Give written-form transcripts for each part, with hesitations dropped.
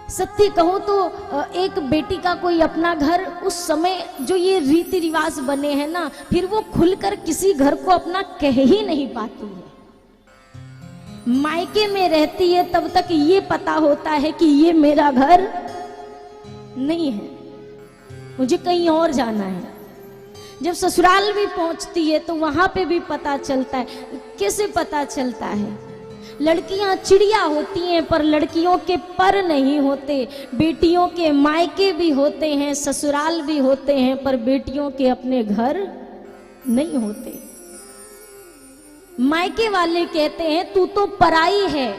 सत्य कहूं तो एक बेटी का कोई अपना घर, उस समय जो ये रीति रिवाज बने हैं ना, फिर वो खुलकर किसी घर को अपना कह ही नहीं पाती है। मायके में रहती है तब तक ये पता होता है कि ये मेरा घर नहीं है, मुझे कहीं और जाना है। जब ससुराल भी पहुंचती है तो वहां पे भी पता चलता है। कैसे पता चलता है? लड़कियां चिड़िया होती हैं पर लड़कियों के पर नहीं होते। बेटियों के मायके भी होते हैं, ससुराल भी होते हैं, पर बेटियों के अपने घर नहीं होते। मायके वाले कहते हैं तू तो पराई है,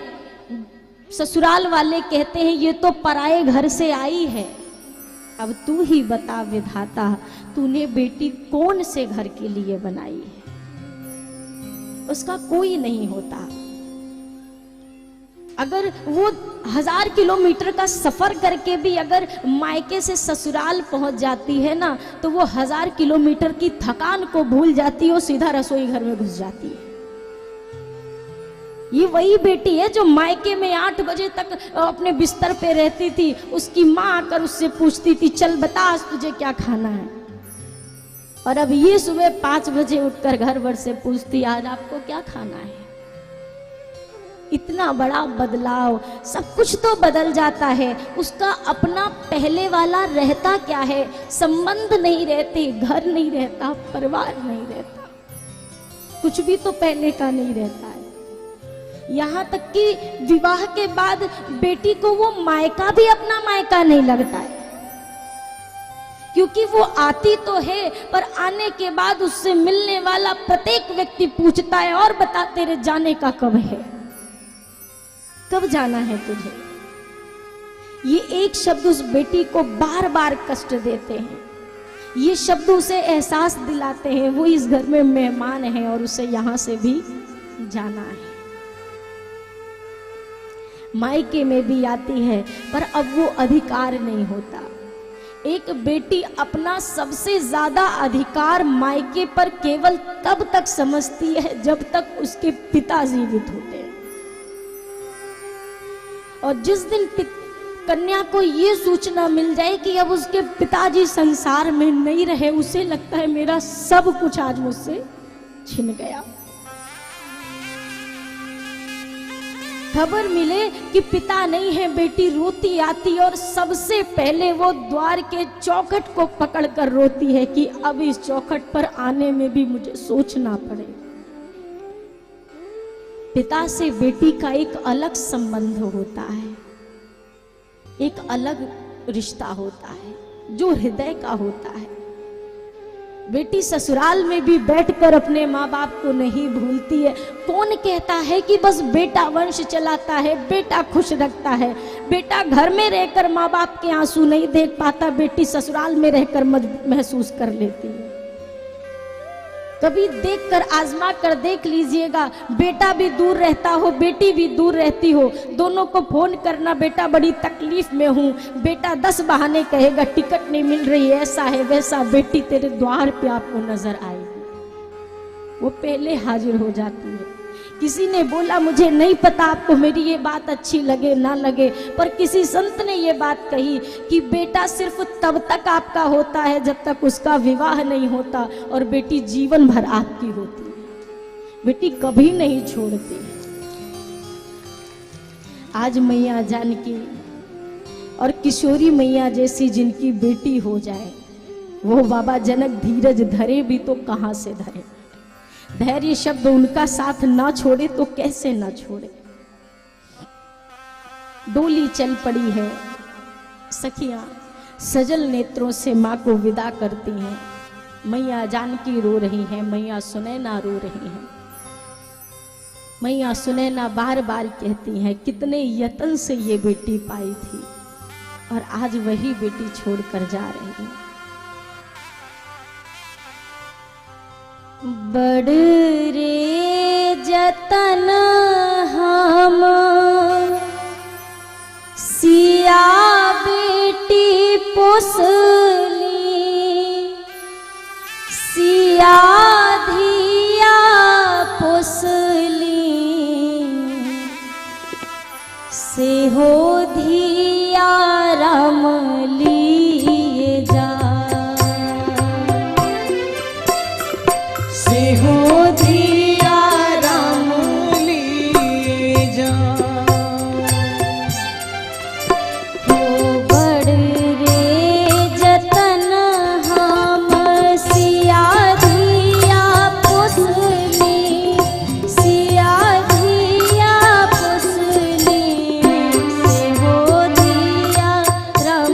ससुराल वाले कहते हैं ये तो पराए घर से आई है। अब तू ही बता विधाता, तूने बेटी कौन से घर के लिए बनाई है? उसका कोई नहीं होता। अगर वो 1000 किलोमीटर का सफर करके भी अगर मायके से ससुराल पहुंच जाती है ना, तो वो 1000 किलोमीटर की थकान को भूल जाती है और सीधा रसोई घर में घुस जाती है। ये वही बेटी है जो मायके में 8 बजे तक अपने बिस्तर पे रहती थी। उसकी माँ आकर उससे पूछती थी चल बता आज तुझे क्या खाना है, और अब ये सुबह 5 बजे उठकर घर भर से पूछती आज आपको क्या खाना है। इतना बड़ा बदलाव, सब कुछ तो बदल जाता है, उसका अपना पहले वाला रहता क्या है? संबंध नहीं रहते, घर नहीं रहता, परिवार नहीं रहता, कुछ भी तो पहले का नहीं रहता है। यहाँ तक कि विवाह के बाद बेटी को वो मायका भी अपना मायका नहीं लगता है, क्योंकि वो आती तो है पर आने के बाद उससे मिलने वाला प्रत्येक व्यक्ति पूछता है और बता तेरे जाने का कब है, कब जाना है तुझे। ये एक शब्द उस बेटी को बार बार कष्ट देते हैं। ये शब्द उसे एहसास दिलाते हैं वो इस घर में मेहमान है और उसे यहां से भी जाना है। मायके में भी आती है पर अब वो अधिकार नहीं होता। एक बेटी अपना सबसे ज्यादा अधिकार मायके पर केवल तब तक समझती है जब तक उसके पिता जीवित होते हैं। और जिस दिन कन्या को ये सूचना मिल जाए कि अब उसके पिताजी संसार में नहीं रहे, उसे लगता है मेरा सब कुछ आज मुझसे छिन गया। खबर मिले कि पिता नहीं है, बेटी रोती आती और सबसे पहले वो द्वार के चौखट को पकड़कर रोती है कि अब इस चौखट पर आने में भी मुझे सोचना पड़े। पिता से बेटी का एक अलग संबंध होता है, एक अलग रिश्ता होता है जो हृदय का होता है। बेटी ससुराल में भी बैठकर अपने माँ बाप को नहीं भूलती है। कौन कहता है कि बस बेटा वंश चलाता है, बेटा खुश रखता है। बेटा घर में रहकर माँ बाप के आंसू नहीं देख पाता, बेटी ससुराल में रहकर महसूस कर लेती है। कभी देखकर आजमा कर देख लीजिएगा, बेटा भी दूर रहता हो, बेटी भी दूर रहती हो, दोनों को फोन करना बेटा बड़ी तकलीफ में हूँ, बेटा 10 बहाने कहेगा टिकट नहीं मिल रही, ऐसा है वैसा, बेटी तेरे द्वार पे आपको नजर आएगी, वो पहले हाजिर हो जाती है। किसी ने बोला मुझे नहीं पता आपको मेरी ये बात अच्छी लगे ना लगे, पर किसी संत ने ये बात कही कि बेटा सिर्फ तब तक आपका होता है जब तक उसका विवाह नहीं होता, और बेटी जीवन भर आपकी होती है, बेटी कभी नहीं छोड़ती। आज मैया जानकी और किशोरी मैया जैसी जिनकी बेटी हो जाए, वो बाबा जनक धीरज धरे भी तो कहां से धरे। धैर्य शब्द उनका साथ ना छोड़े तो कैसे ना छोड़े। डोली चल पड़ी है, सखियां सजल नेत्रों से माँ को विदा करती हैं। मैया जानकी रो रही हैं, मैया सुनैना रो रही हैं। मैया सुनैना बार बार कहती हैं कितने यत्न से ये बेटी पाई थी और आज वही बेटी छोड़कर जा रही है। बड़ रे जतन हम सिया बेटी पोसली, सिया धिया पोसली, से हो धिया सिया राम लिए जा से हो धिया राम लिए जा हो बड़ रे जतन हम सिया धिया पुसली सिया धिया पुसली से हो धिया राम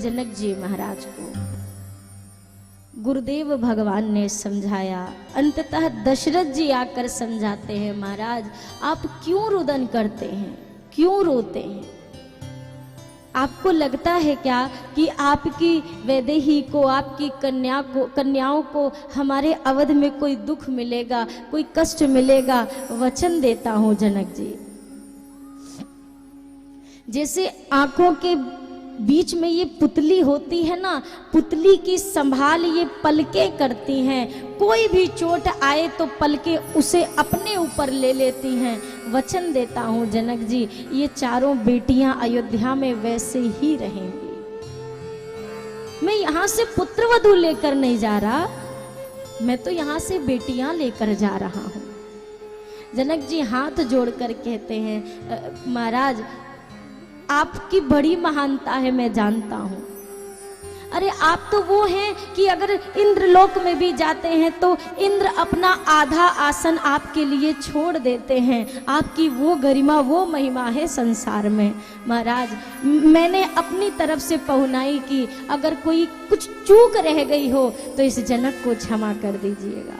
जनक जी महाराज को गुरुदेव भगवान ने समझाया। अंततः दशरथ जी आकर समझाते हैं, महाराज आप क्यों रुदन करते हैं, क्यों रोते हैं? आपको लगता है क्या कि आपकी वैदेही को, आपकी कन्याओं को हमारे अवध में कोई दुख मिलेगा, कोई कष्ट मिलेगा? वचन देता हूं जनक जी, जैसे आंखों के बीच में ये पुतली होती है ना, पुतली की संभाल ये पलकें करती हैं। कोई भी चोट आए तो पलकें उसे अपने ऊपर ले लेती हैं। वचन देता हूं जनक जी, ये चारों बेटियां अयोध्या में वैसे ही रहेंगी। मैं यहां से पुत्रवधू लेकर नहीं जा रहा, मैं तो यहां से बेटियां लेकर जा रहा हूं। जनक जी हाथ जोड़कर कहते हैं, महाराज आपकी बड़ी महानता है, मैं जानता हूं। अरे आप तो वो हैं कि अगर इंद्रलोक में भी जाते हैं तो इंद्र अपना आधा आसन आपके लिए छोड़ देते हैं। आपकी वो गरिमा, वो महिमा है संसार में। महाराज मैंने अपनी तरफ से पहुनाई की, अगर कोई कुछ चूक रह गई हो तो इस जनक को क्षमा कर दीजिएगा,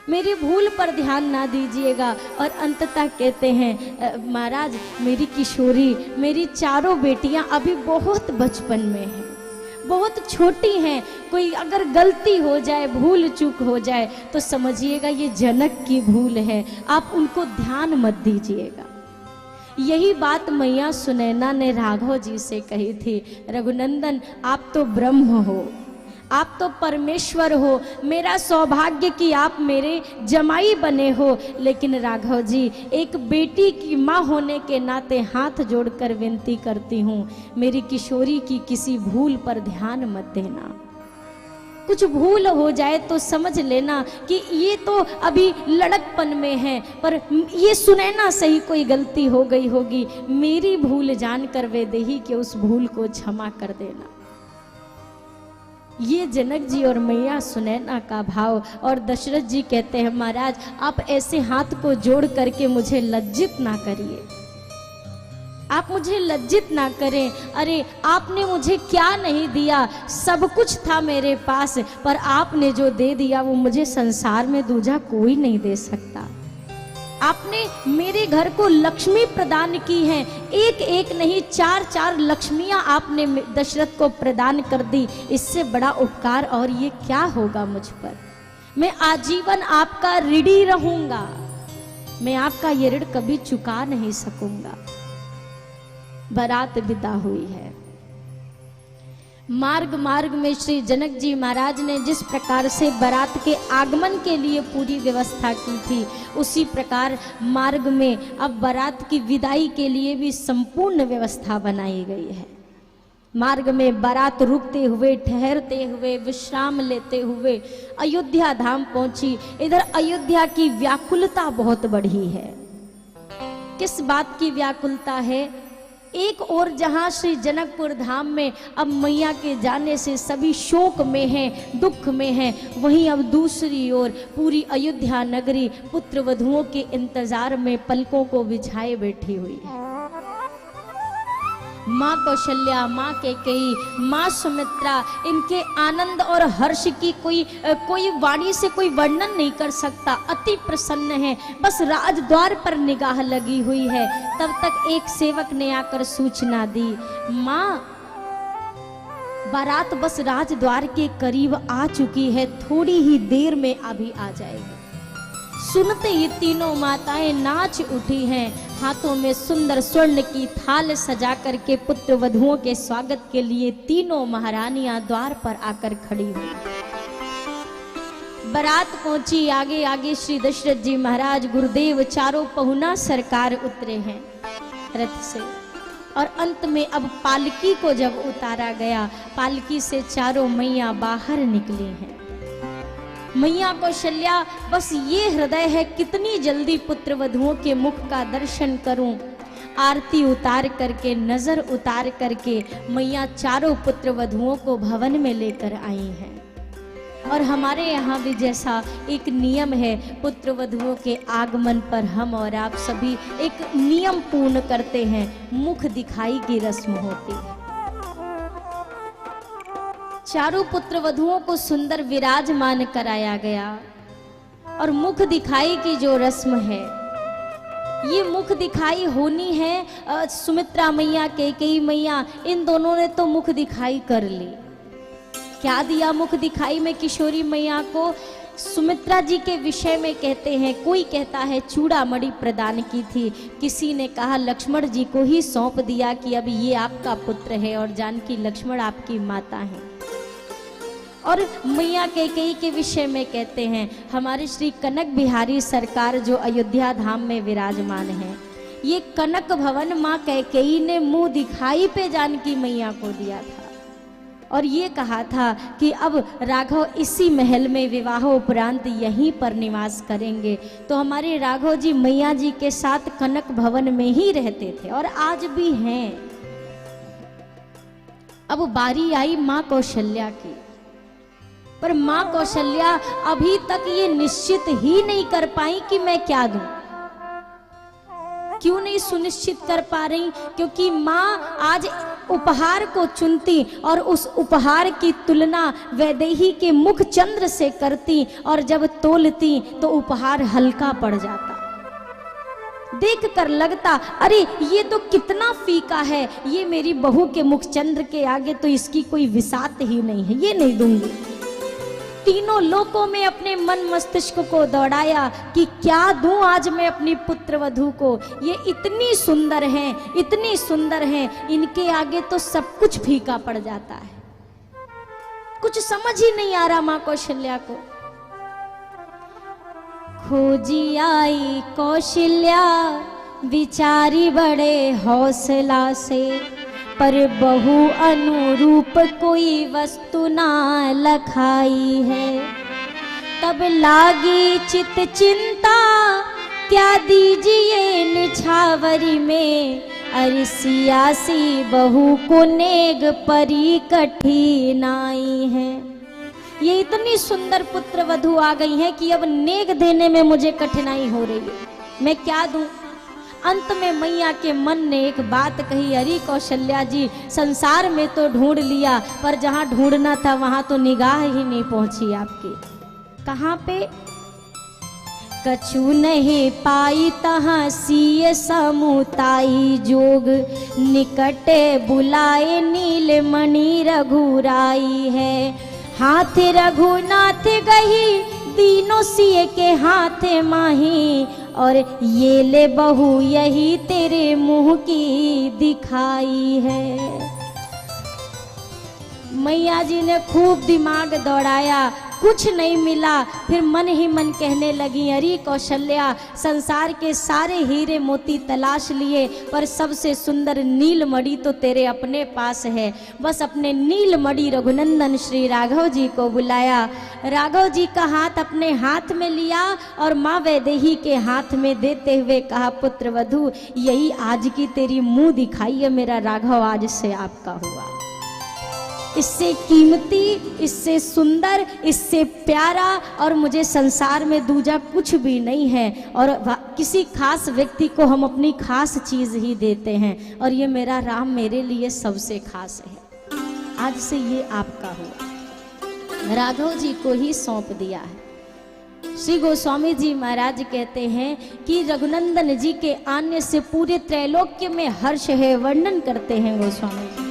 मेरी भूल पर ध्यान ना दीजिएगा। और अंततः कहते हैं, महाराज मेरी किशोरी, मेरी चारों बेटियां अभी बहुत बचपन में हैं, बहुत छोटी हैं। कोई अगर गलती हो जाए, भूल चूक हो जाए तो समझिएगा ये जनक की भूल है, आप उनको ध्यान मत दीजिएगा। यही बात मैया सुनैना ने राघव जी से कही थी, रघुनंदन आप तो ब्रह्म हो, आप तो परमेश्वर हो, मेरा सौभाग्य कि आप मेरे जमाई बने हो। लेकिन राघव जी एक बेटी की माँ होने के नाते हाथ जोड़कर विनती करती हूँ, मेरी किशोरी की किसी भूल पर ध्यान मत देना। कुछ भूल हो जाए तो समझ लेना कि ये तो अभी लड़कपन में है, पर ये सुनैना सही कोई गलती हो गई होगी, मेरी भूल जानकर वैदेही के उस भूल को क्षमा कर देना। ये जनक जी और मैया सुनैना का भाव। और दशरथ जी कहते हैं, महाराज आप ऐसे हाथ को जोड़ करके मुझे लज्जित ना करिए, आप मुझे लज्जित ना करें। अरे आपने मुझे क्या नहीं दिया, सब कुछ था मेरे पास, पर आपने जो दे दिया वो मुझे संसार में दूजा कोई नहीं दे सकता। आपने मेरे घर को लक्ष्मी प्रदान की है, एक एक नहीं 4-4 लक्ष्मियां आपने दशरथ को प्रदान कर दी। इससे बड़ा उपकार और ये क्या होगा मुझ पर? मैं आजीवन आपका ऋणी रहूंगा, मैं आपका ये ऋण कभी चुका नहीं सकूंगा। बारात विदा हुई है। मार्ग मार्ग में श्री जनक जी महाराज ने जिस प्रकार से बारात के आगमन के लिए पूरी व्यवस्था की थी, उसी प्रकार मार्ग में अब बारात की विदाई के लिए भी संपूर्ण व्यवस्था बनाई गई है। मार्ग में बारात रुकते हुए, ठहरते हुए, विश्राम लेते हुए अयोध्या धाम पहुंची। इधर अयोध्या की व्याकुलता बहुत बढ़ी है। किस बात की व्याकुलता है? एक और जहां श्री जनकपुर धाम में अब मैया के जाने से सभी शोक में हैं, दुख में हैं, वहीं अब दूसरी ओर पूरी अयोध्या नगरी पुत्र वधुओं के इंतजार में पलकों को बिछाए बैठी हुई है। माँ कौशल्या, माँ कैकेयी, माँ सुमित्रा, इनके आनंद और हर्ष की कोई वाणी से कोई वर्णन नहीं कर सकता। अति प्रसन्न है, बस राजद्वार पर निगाह लगी हुई है। तब तक एक सेवक ने आकर सूचना दी, माँ बारात बस राजद्वार के करीब आ चुकी है, थोड़ी ही देर में अभी आ जाएगी। सुनते ही तीनों माताएं नाच उठी हैं, हाथों में सुंदर स्वर्ण की थाल सजा करके पुत्र वधुओं के स्वागत के लिए तीनों महारानियां द्वार पर आकर खड़ी हुई। बारात पहुंची, आगे आगे श्री दशरथ जी महाराज, गुरुदेव, चारों पहुना सरकार उतरे हैं रथ से। और अंत में अब पालकी को जब उतारा गया, पालकी से चारों मैया बाहर निकली हैं। मैया कौशल्या, बस ये हृदय है कितनी जल्दी पुत्र वधुओं के मुख का दर्शन करूं। आरती उतार करके, नजर उतार करके मैया चारों पुत्र वधुओं को भवन में लेकर आई हैं। और हमारे यहाँ भी जैसा एक नियम है, पुत्र वधुओं के आगमन पर हम और आप सभी एक नियम पूर्ण करते हैं, मुख दिखाई की रस्म होती है। चारों पुत्र वधुओं को सुंदर विराजमान कराया गया और मुख दिखाई की जो रस्म है, ये मुख दिखाई होनी है। सुमित्रा मैया, कैकेयी मैया, इन दोनों ने तो मुख दिखाई कर ली। क्या दिया मुख दिखाई में किशोरी मैया को? सुमित्रा जी के विषय में कहते हैं, कोई कहता है चूड़ामणि प्रदान की थी, किसी ने कहा लक्ष्मण जी को ही सौंप दिया कि अब ये आपका पुत्र है और जानकी लक्ष्मण आपकी माता है। और मैया कैकेयी के विषय में कहते हैं, हमारे श्री कनक बिहारी सरकार जो अयोध्या धाम में विराजमान है, ये कनक भवन माँ कैकेयी ने मुंह दिखाई पे जानकी मैया को दिया था और ये कहा था कि अब राघव इसी महल में विवाह उपरांत यहीं पर निवास करेंगे। तो हमारे राघव जी मैया जी के साथ कनक भवन में ही रहते थे और आज भी हैं। अब बारी आई माँ कौशल्या की, पर माँ कौशल्या अभी तक ये निश्चित ही नहीं कर पाई कि मैं क्या दूं। क्यों नहीं सुनिश्चित कर पा रही? क्योंकि माँ आज उपहार को चुनती और उस उपहार की तुलना वैदेही के मुख चंद्र से करती और जब तोलती तो उपहार हल्का पड़ जाता। देख कर लगता अरे ये तो कितना फीका है, ये मेरी बहू के मुख चंद्र के आगे तो इसकी कोई विसात ही नहीं है, ये नहीं दूंगी। तीनों लोकों में अपने मन मस्तिष्क को दौड़ाया कि क्या दूं आज मैं अपनी पुत्र वधू को, ये इतनी सुंदर हैं, इतनी सुंदर हैं, इनके आगे तो सब कुछ फीका पड़ जाता है। कुछ समझ ही नहीं आ रहा माँ कौशल्या को। खोजी आई कौशल्या विचारी बड़े हौसला से, पर बहु अनुरूप कोई वस्तु ना लखाई है। तब लागी चित चिंता क्या दीजिए निछावरी में, अरिसियासी बहु को नेग परी कठिनाई है। ये इतनी सुंदर पुत्र वधू आ गई है कि अब नेग देने में मुझे कठिनाई हो रही है, मैं क्या दूं। अंत में मैया के मन ने एक बात कही, अरे कौशल्या जी संसार में तो ढूंढ लिया, पर जहां ढूंढना था वहां तो निगाह ही नहीं पहुंची आपकी। कहां पे? कछु नहीं पाई तहां सिय समुताई जोग, निकटे बुलाए नीलमणि रघुराई है। हाथ रघुनाथ गही तीनों सिय के हाथ माही, और ये ले बहू यही तेरे मुंह की दिखाई है। मैया जी ने खूब दिमाग दौड़ाया, कुछ नहीं मिला। फिर मन ही मन कहने लगी, अरे कौशल्या संसार के सारे हीरे मोती तलाश लिए, पर सबसे सुंदर नीलमणि तो तेरे अपने पास है। बस अपने नीलमणि रघुनंदन श्री राघव जी को बुलाया। राघव जी का हाथ अपने हाथ में लिया और माँ वैदेही के हाथ में देते हुए कहा, पुत्र वधू यही आज की तेरी मुंह दिखाई है, मेरा राघव आज से आपका हुआ। इससे कीमती, इससे सुंदर, इससे प्यारा और मुझे संसार में दूजा कुछ भी नहीं है। और किसी खास व्यक्ति को हम अपनी खास चीज ही देते हैं, और ये मेरा राम मेरे लिए सबसे खास है। आज से ये आपका हुआ, राघव जी को ही सौंप दिया है। श्री गोस्वामी जी महाराज कहते हैं कि रघुनंदन जी के आने से पूरे त्रैलोक्य में हर्ष है। वर्णन करते हैं गोस्वामी जी,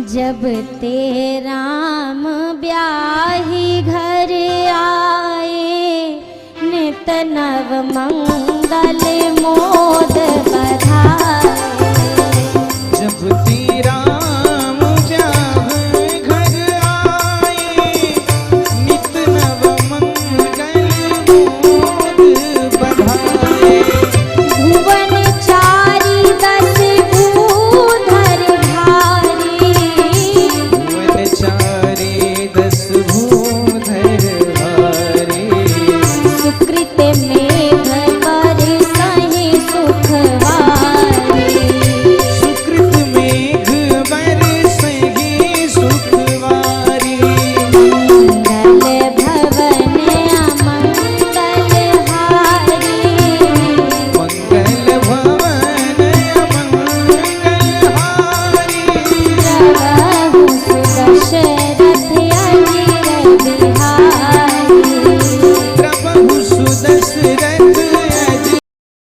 जब ते राम ब्याही घर आए, नित नव मंगल मोद